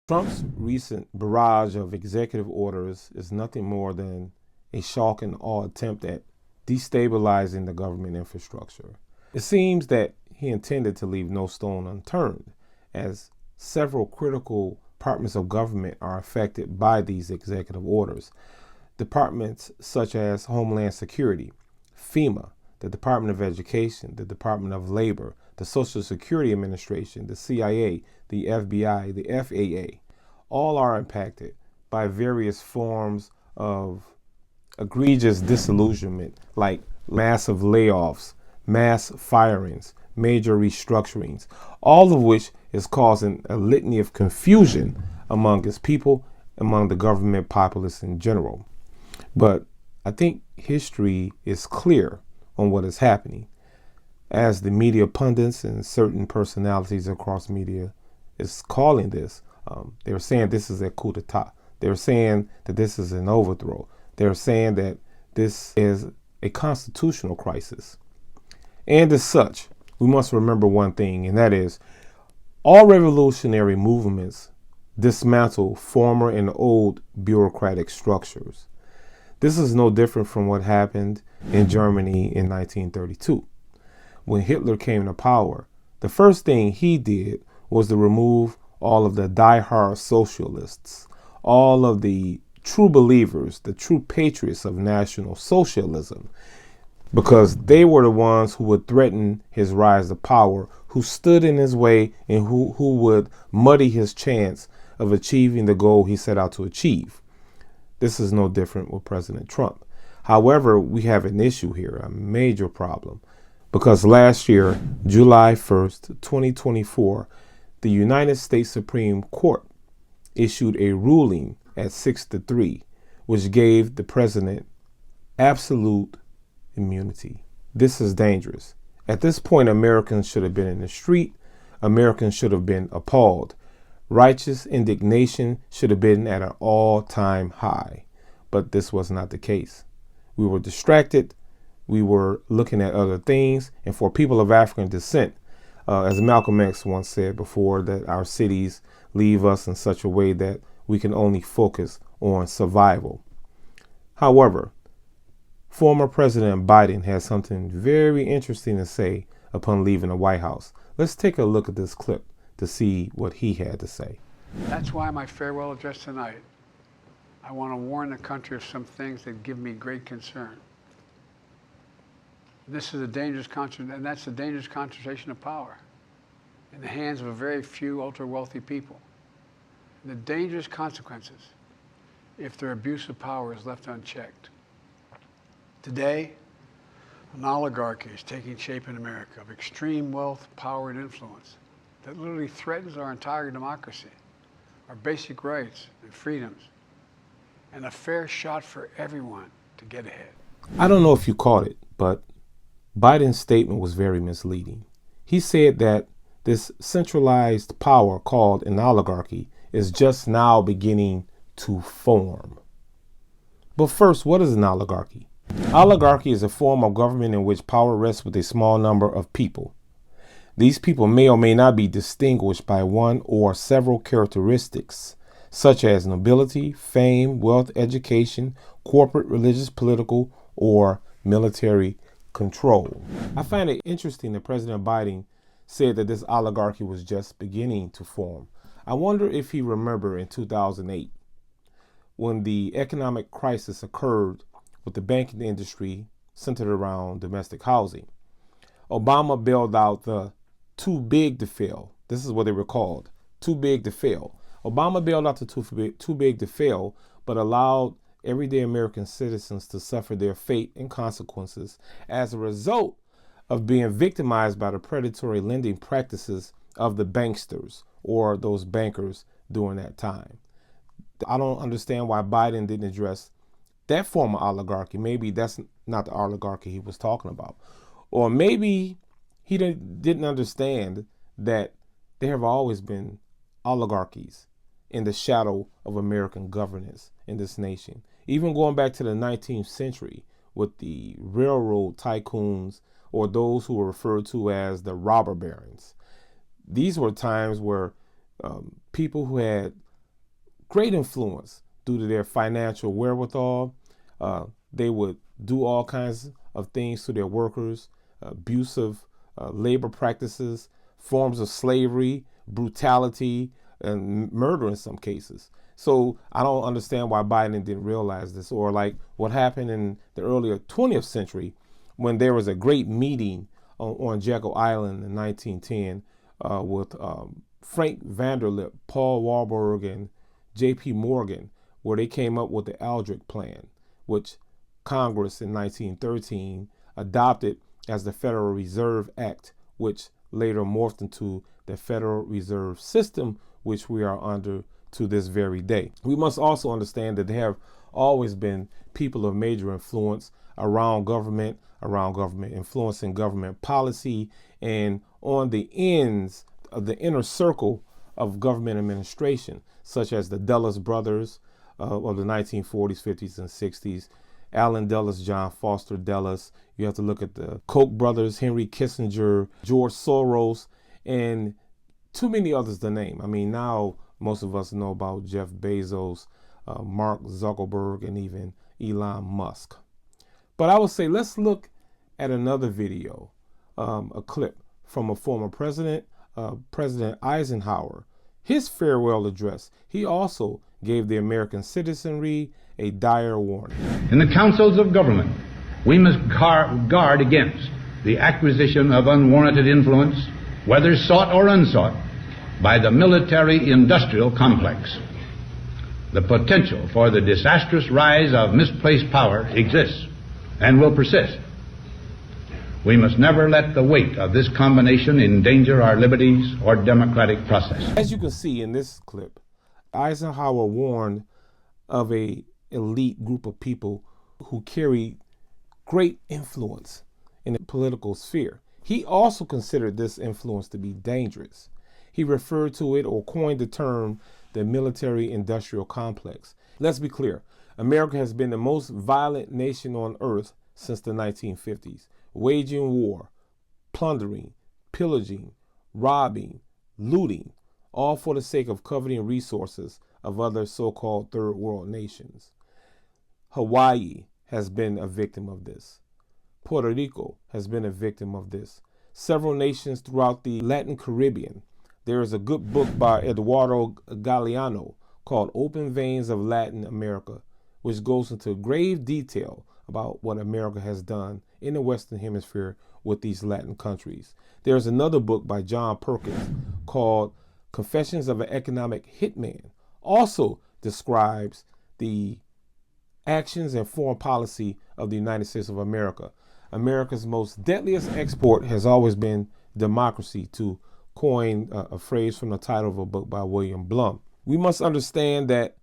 Trump's recent barrage of executive orders is nothing more than a shock and awe attempt at destabilizing the government infrastructure. It seems that he intended to leave no stone unturned, as several critical departments of government are affected by these executive orders. Departments such as Homeland Security, FEMA, the Department of Education, the Department of Labor, the Social Security Administration, the CIA, the FBI, the FAA, all are impacted by various forms of egregious disillusionment like massive layoffs, mass firings, major restructurings, all of which is causing a litany of confusion among its people, among the government populace in general. But I think history is clear on what is happening, as the media pundits and certain personalities across media is calling this. They're saying this is a coup d'etat. They're saying that this is an overthrow. They're saying that this is a constitutional crisis. And as such, we must remember one thing, and that is all revolutionary movements dismantle former and old bureaucratic structures. This is no different from what happened in Germany in 1932. When Hitler came to power, the first thing he did was to remove all of the die-hard socialists, all of the true believers, the true patriots of National Socialism, because they were the ones who would threaten his rise to power, who stood in his way, and who would muddy his chance of achieving the goal he set out to achieve. This is no different with President Trump. However, we have an issue here, a major problem, because last year, July 1st, 2024, the United States Supreme Court issued a ruling at 6-3, which gave the president absolute immunity. This is dangerous. At this point, Americans should have been in the street. Americans should have been appalled. Righteous indignation should have been at an all-time high, but this was not the case. We were distracted. We were looking at other things. And for people of African descent, as Malcolm X once said before, that our cities leave us in such a way that we can only focus on survival. However, former President Biden has something very interesting to say upon leaving the White House. Let's take a look at this clip to see what he had to say. That's why my farewell address tonight, I want to warn the country of some things that give me great concern. This is a dangerous and that's a dangerous concentration of power in the hands of a very few ultra-wealthy people. And the dangerous consequences if their abuse of power is left unchecked. Today, an oligarchy is taking shape in America of extreme wealth, power, and influence that literally threatens our entire democracy, our basic rights and freedoms, and a fair shot for everyone to get ahead. I don't know if you caught it, but Biden's statement was very misleading. He said that this centralized power called an oligarchy is just now beginning to form. But first, what is an oligarchy? Oligarchy is a form of government in which power rests with a small number of people. These people may or may not be distinguished by one or several characteristics, such as nobility, fame, wealth, education, corporate, religious, political, or military control. I find it interesting that President Biden said that this oligarchy was just beginning to form. I wonder if he remembered in 2008, when the economic crisis occurred with the banking industry centered around domestic housing. Obama bailed out the too big to fail. This is what they were called, too big to fail. Obama bailed out the too big to fail, but allowed everyday American citizens to suffer their fate and consequences as a result of being victimized by the predatory lending practices of the banksters or those bankers during that time. I don't understand why Biden didn't address that form of oligarchy. Maybe that's not the oligarchy he was talking about. Or maybe he didn't understand that there have always been oligarchies in the shadow of American governance in this nation. Even going back to the 19th century with the railroad tycoons, or those who were referred to as the robber barons. These were times where people who had great influence due to their financial wherewithal. They would do all kinds of things to their workers, abusive labor practices, forms of slavery, brutality, and murder in some cases. So I don't understand why Biden didn't realize this, or like what happened in the earlier 20th century when there was a great meeting on Jekyll Island in 1910 with Frank Vanderlip, Paul Warburg, and J.P. Morgan, where they came up with the Aldrich Plan, which Congress in 1913 adopted as the Federal Reserve Act, which later morphed into the Federal Reserve System, which we are under to this very day. We must also understand that there have always been people of major influence around government influencing government policy, and on the ends of the inner circle of government administration, such as the Dulles brothers of the 1940s, 50s, and 60s, Allen Dulles, John Foster Dulles. You have to look at the Koch brothers, Henry Kissinger, George Soros, and too many others to name. I mean, now most of us know about Jeff Bezos, Mark Zuckerberg, and even Elon Musk. But I would say let's look at another video, a clip from a former president, President Eisenhower. His farewell address, he also gave the American citizenry a dire warning. In the councils of government, we must guard against the acquisition of unwarranted influence, whether sought or unsought, by the military-industrial complex. The potential for the disastrous rise of misplaced power exists and will persist. We must never let the weight of this combination endanger our liberties or democratic process. As you can see in this clip, Eisenhower warned of an elite group of people who carry great influence in the political sphere. He also considered this influence to be dangerous. He referred to it, or coined the term, the military-industrial complex. Let's be clear. America has been the most violent nation on earth since the 1950s, waging war, plundering, pillaging, robbing, looting, all for the sake of coveting resources of other so-called third world nations. Hawaii has been a victim of this. Puerto Rico has been a victim of this. Several nations throughout the Latin Caribbean. There is a good book by Eduardo Galeano called Open Veins of Latin America, which goes into grave detail about what America has done in the Western Hemisphere with these Latin countries. There's another book by John Perkins called Confessions of an Economic Hitman, also describes the actions and foreign policy of the United States of America. America's most deadliest export has always been democracy, to coin a phrase from the title of a book by William Blum. We must understand that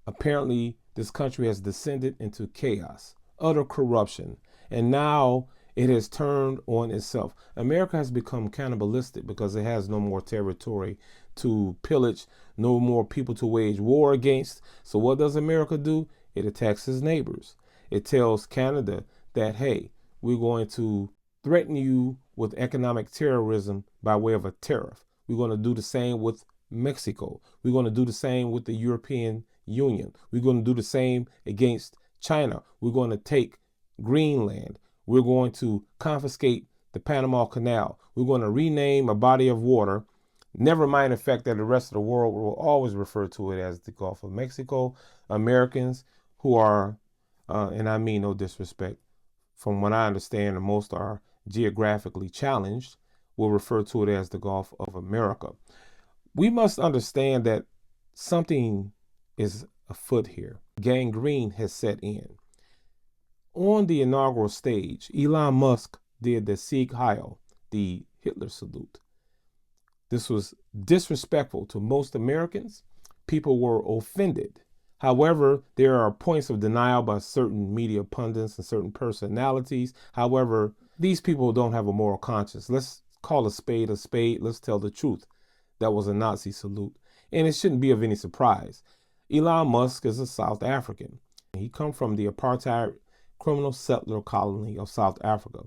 apparently this country has descended into chaos, utter corruption, and now it has turned on itself. America has become cannibalistic because it has no more territory to pillage, no more people to wage war against. So what does America do? It attacks its neighbors. It tells Canada that, hey, we're going to threaten you with economic terrorism by way of a tariff. We're going to do the same with Mexico. We're going to do the same with the European Union. We're going to do the same against China. We're going to take Greenland. We're going to confiscate the Panama Canal. We're going to rename a body of water. Never mind the fact that the rest of the world will always refer to it as the Gulf of Mexico. Americans who are, and I mean no disrespect, from what I understand, and most are geographically challenged, will refer to it as the Gulf of America. We must understand that something is afoot here. Gangrene has set in. On the inaugural stage, Elon Musk did the Sieg Heil, the Hitler salute. This was disrespectful to most Americans. People were offended. However, there are points of denial by certain media pundits and certain personalities. However, these people don't have a moral conscience. Let's call a spade a spade. Let's tell the truth. That was a Nazi salute. And it shouldn't be of any surprise. Elon Musk is a South African. He comes from the apartheid criminal settler colony of South Africa.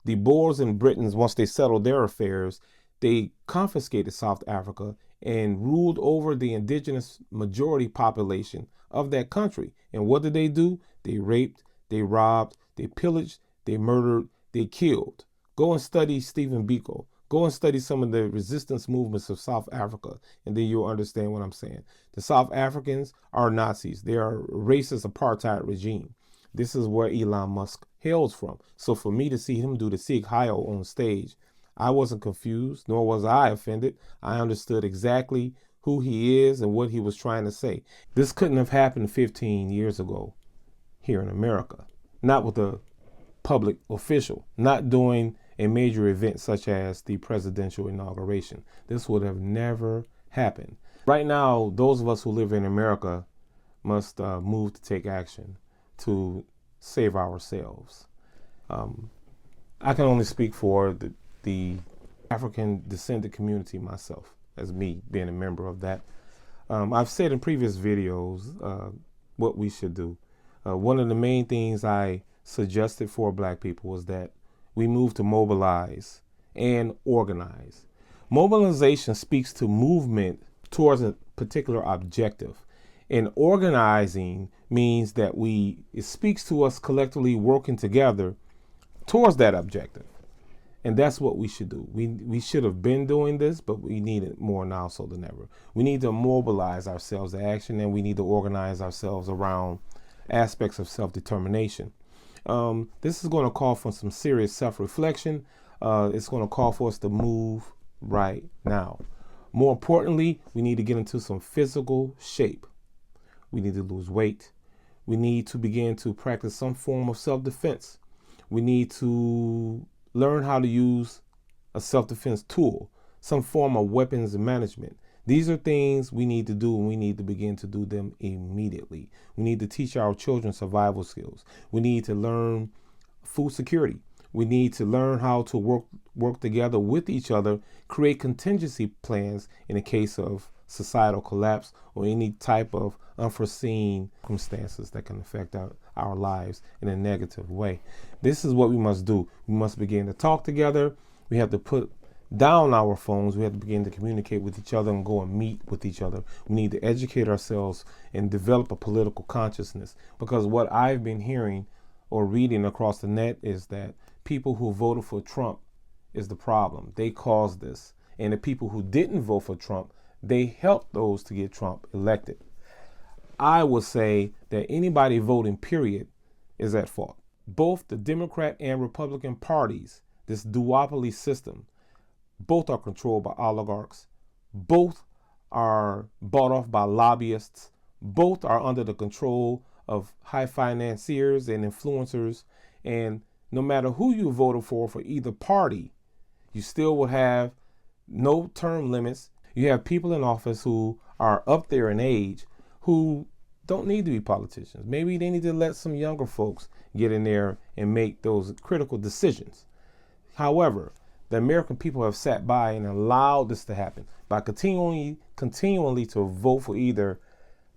The Boers and Britons, once they settled their affairs, they confiscated South Africa and ruled over the indigenous majority population of that country. And what did they do? They raped, they robbed, they pillaged, they murdered, they killed. Go and study Stephen Biko. Go and study some of the resistance movements of South Africa, and then you'll understand what I'm saying. The South Africans are Nazis. They are a racist apartheid regime. This is where Elon Musk hails from. So for me to see him do the Sieg Heil on stage, I wasn't confused, nor was I offended. I understood exactly who he is and what he was trying to say. This couldn't have happened 15 years ago here in America. Not with a public official, not doing a major event such as the presidential inauguration. This would have never happened. Right now, those of us who live in America must move to take action to save ourselves. I can only speak for the African descendant community myself, as me being a member of that. I've said in previous videos what we should do. One of the main things I suggested for Black people was that we move to mobilize and organize. Mobilization speaks to movement towards a particular objective. And organizing means that it speaks to us collectively working together towards that objective. And that's what we should do. We should have been doing this, but we need it more now so than ever. We need to mobilize ourselves to action, and we need to organize ourselves around aspects of self-determination. This is going to call for some serious self-reflection. It's going to call for us to move right now. More importantly, we need to get into some physical shape. We need to lose weight. We need to begin to practice some form of self-defense. We need to learn how to use a self-defense tool, some form of weapons management. These are things we need to do, and we need to begin to do them immediately. We need to teach our children survival skills. We need to learn food security. We need to learn how to work together with each other, create contingency plans in the case of societal collapse or any type of unforeseen circumstances that can affect our lives in a negative way. This is what we must do. We must begin to talk together. We have to put down our phones. We have to begin to communicate with each other and go and meet with each other. We need to educate ourselves and develop a political consciousness, because what I've been hearing or reading across the net is that people who voted for Trump is the problem. They caused this. And the people who didn't vote for Trump, they helped those to get Trump elected. I would say that anybody voting, period, is at fault. Both the Democrat and Republican parties, this duopoly system, both are controlled by oligarchs. Both are bought off by lobbyists. Both are under the control of high financiers and influencers. And no matter who you voted for either party, you still will have no term limits. You have people in office who are up there in age who don't need to be politicians. Maybe they need to let some younger folks get in there and make those critical decisions. However, the American people have sat by and allowed this to happen by continually to vote for either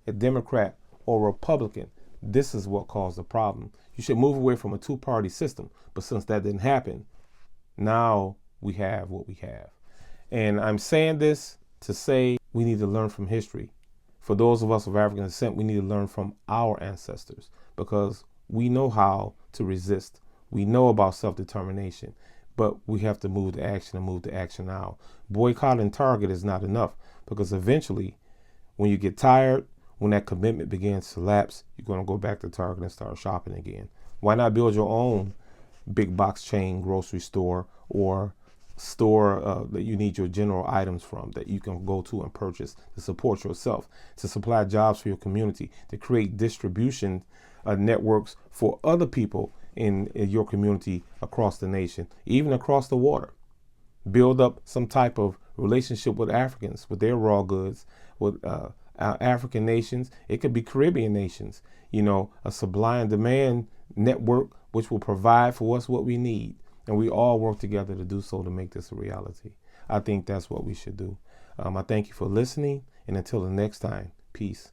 a Democrat or Republican. This is what caused the problem. You should move away from a two-party system. But since that didn't happen, now we have what we have. And I'm saying this to say we need to learn from history. For those of us of African descent, we need to learn from our ancestors, because we know how to resist. We know about self-determination. But we have to move to action and move to action now. Boycotting Target is not enough, because eventually, when you get tired, when that commitment begins to lapse, you're going to go back to Target and start shopping again. Why not build your own big box chain grocery store or store that you need your general items from, that you can go to and purchase to support yourself, to supply jobs for your community, to create distribution networks for other people in your community across the nation, even across the water. Build up some type of relationship with Africans, with their raw goods, with African nations. It could be Caribbean nations, a supply and demand network which will provide for us what we need. And we all work together to do so, to make this a reality. I think that's what we should do. I thank you for listening. And until the next time, peace.